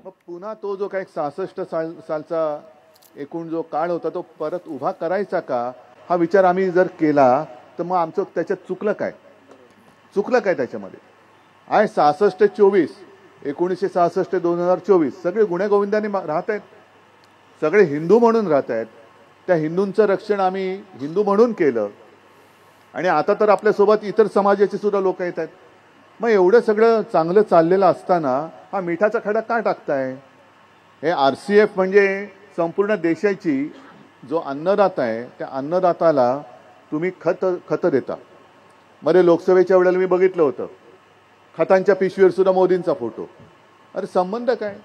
मग पुन्हा तो जो काही 66 सालचा एकूण जो काळ होता तो परत उभा करायचा का हा विचार आम्ही जर केला तर मग आमचं त्याच्यात चुकलं काय त्याच्यामध्ये आहे 66-24 1966 ते 2024 सगळे गुण्यागोविंदाने राहत आहेत, सगळे हिंदू म्हणून राहत आहेत. त्या हिंदूंचं रक्षण आम्ही हिंदू म्हणून केलं आणि आता तर आपल्यासोबत इतर समाजाचे सुद्धा लोक येत आहेत. मग एवढं सगळं चांगलं चाललेलं असताना हा मिठाचा खडा का टाकताय? हे RCF म्हणजे संपूर्ण देशाची जो अन्नदाता आहे त्या अन्नदाताला तुम्ही खत देता. मध्ये लोकसभेच्या वेळेला मी बघितलं होतं खतांच्या पिशवीवर सुद्धा मोदींचा फोटो. अरे संबंध काय?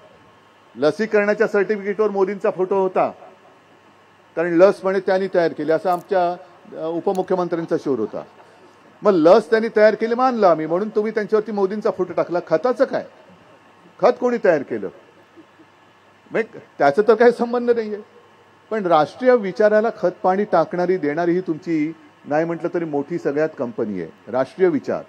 लसीकरणाच्या सर्टिफिकेटवर मोदींचा फोटो होता कारण लस म्हणे त्यांनी तयार केली असं आमच्या उपमुख्यमंत्र्यांचा शोध होता. मग लस त्यांनी तयार केली मानलं आम्ही म्हणून तुम्ही त्यांच्यावरती मोदींचा फोटो टाकला. खताचं काय? खत कोणी तयार केलं? मग त्याचा तर काही संबंध नाहीये. पण राष्ट्रीय विचाराला खत पाणी टाकणारी देणारी ही तुमची नाही म्हटलं तरी मोठी सगळ्यात कंपनी आहे. राष्ट्रीय विचार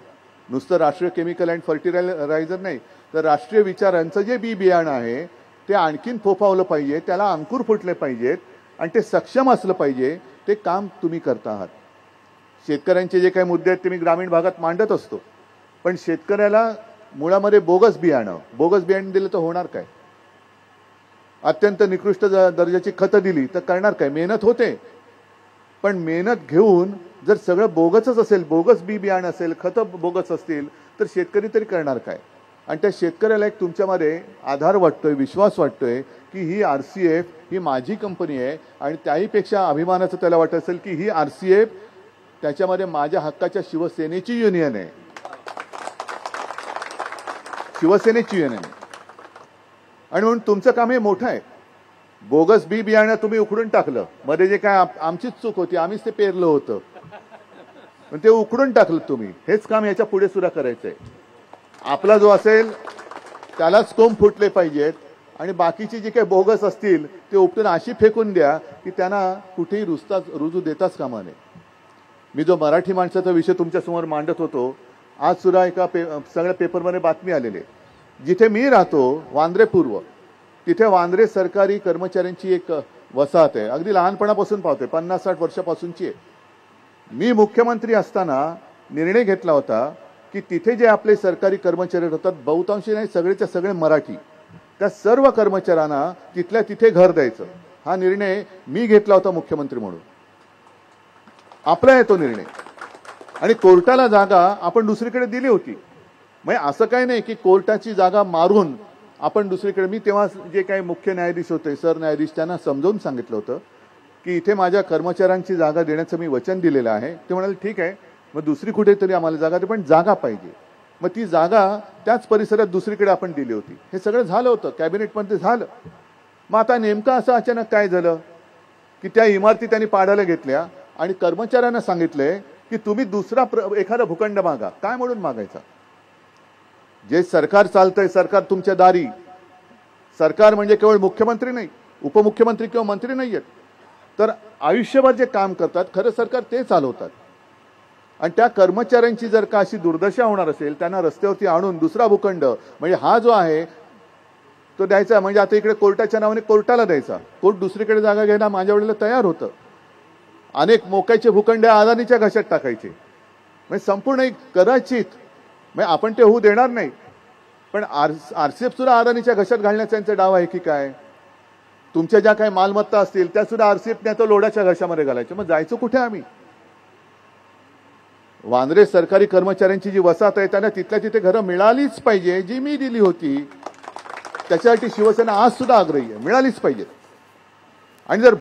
नुसतं राष्ट्रीय केमिकल अँड फर्टिलायझर नाही तर राष्ट्रीय विचारांचं जे बियाणं आहे ते आणखीन फोफावलं पाहिजे, त्याला अंकुर फुटले पाहिजेत आणि ते सक्षम असलं पाहिजे. ते काम तुम्ही करता आहात. शेतकऱ्यांचे जे काही मुद्दे आहेत ते मी ग्रामीण भागात मांडत असतो, पण शेतकऱ्याला मुळामध्ये बोगस बियाणं दिलं तर होणार काय? अत्यंत निकृष्ट दर्जाची खतं दिली तर करणार काय? मेहनत होते पण मेहनत घेऊन जर सगळं बोगसच असेल, बोगस बियाणं असेल, खतं बोगस असतील तर शेतकरी तरी करणार काय? आणि त्या शेतकऱ्याला एक तुमच्यामध्ये आधार वाटतोय, विश्वास वाटतोय की ही RCF ही माझी कंपनी आहे आणि त्याहीपेक्षा अभिमानाचं त्याला वाटत असेल की ही RCF त्याच्यामध्ये माझ्या हक्काच्या शिवसेनेची युनियन आहे. आणि म्हणून तुमचं काम हे मोठं आहे. बोगस बियाणं तुम्ही उकडून टाकलं. मध्ये जे काय आमचीच चूक होती, आम्हीच ते पेरलं होतं पण ते उकडून टाकलं तुम्ही. हेच काम याच्या पुढे सुद्धा करायचंय. आपला जो असेल त्यालाच कोंब फुटले पाहिजेत आणि बाकीची जी काही बोगस असतील ते उपटून अशी फेकून द्या की त्यांना कुठेही रुजू देताच कामा नये. मी जो मराठी माणसाचा विषय तुमच्यासमोर मांडत होतो, आज सुद्धा एका सगळ्या पेपरमध्ये बातमी आलेली आहे. जिथे मी राहतो वांद्रे पूर्व, तिथे वांद्रे सरकारी कर्मचाऱ्यांची एक वसाहत आहे. अगदी लहानपणापासून पाहतोय, 50-60 वर्षापासूनची आहे. मी मुख्यमंत्री असताना निर्णय घेतला होता की तिथे जे आपले सरकारी कर्मचारी राहतात, बहुतांशी नाही सगळेच्या सगळे मराठी, त्या सर्व कर्मचाऱ्यांना तिथल्या तिथे घर द्यायचं. हा निर्णय मी घेतला होता मुख्यमंत्री म्हणून. आपला आहे तो निर्णय. आणि कोर्टाला जागा आपण दुसरीकडे दिली होती. म्हणजे असं काही नाही की कोर्टाची जागा मारून आपण दुसरीकडे. मी तेव्हा जे काही मुख्य न्यायाधीश होते, सरन्यायाधीश, त्यांना समजावून सांगितलं होतं की इथे माझ्या कर्मचाऱ्यांची जागा देण्याचं मी वचन दिलेलं आहे. ते म्हणाले ठीक आहे, मग दुसरी कुठेतरी आम्हाला जागा दे, पण जागा पाहिजे. मग ती जागा त्याच परिसरात दुसरीकडे आपण दिली होती. हे सगळं झालं होतं, कॅबिनेटमध्ये झालं. मग आता नेमकं असं अचानक काय झालं की त्या इमारती त्यांनी पाडायला घेतल्या आणि कर्मचाऱ्यांना सांगितलंय की तुम्ही दुसरा एखादा भूखंड मागा. काय म्हणून मागायचा? जे सरकार चालतंय, सरकार तुमच्या दारी. सरकार म्हणजे केवळ मुख्यमंत्री नाही, उपमुख्यमंत्री किंवा मंत्री नाही आहेत, तर आयुष्यभर जे काम करतात खरं सरकार ते चालवतात. आणि त्या कर्मचाऱ्यांची जर का अशी दुर्दशा होणार असेल, त्यांना रस्त्यावरती आणून दुसरा भूखंड म्हणजे हा जो आहे तो द्यायचा. म्हणजे आता इकडे कोर्टाच्या नावाने कोर्टाला द्यायचा. कोर्ट दुसरीकडे जागा घ्यायला माझ्या वेळेला तयार होतं. अनेक मोक्याचे भूखंड अदानीच्या घशात टाकायचे. म्हणजे संपूर्ण एक कदाचित म्हणजे आपण ते होऊ देणार नाही, पण RCF सुद्धा अदानीच्या घशात घालण्याचा त्यांचा डाव आहे की काय? तुमच्या ज्या काही मालमत्ता असतील त्या सुद्धा RCF तो लोडाच्या घशामध्ये घालायच्या. मग जायचं कुठे आम्ही? वांद्रे सरकारी कर्मचाऱ्यांची जी वसाहत आहे त्यांना तिथल्या तिथे घरं मिळालीच पाहिजे, जी मी दिली होती. त्याच्यासाठी शिवसेना आज सुद्धा आग्रही आहे, मिळालीच पाहिजे. आणि जर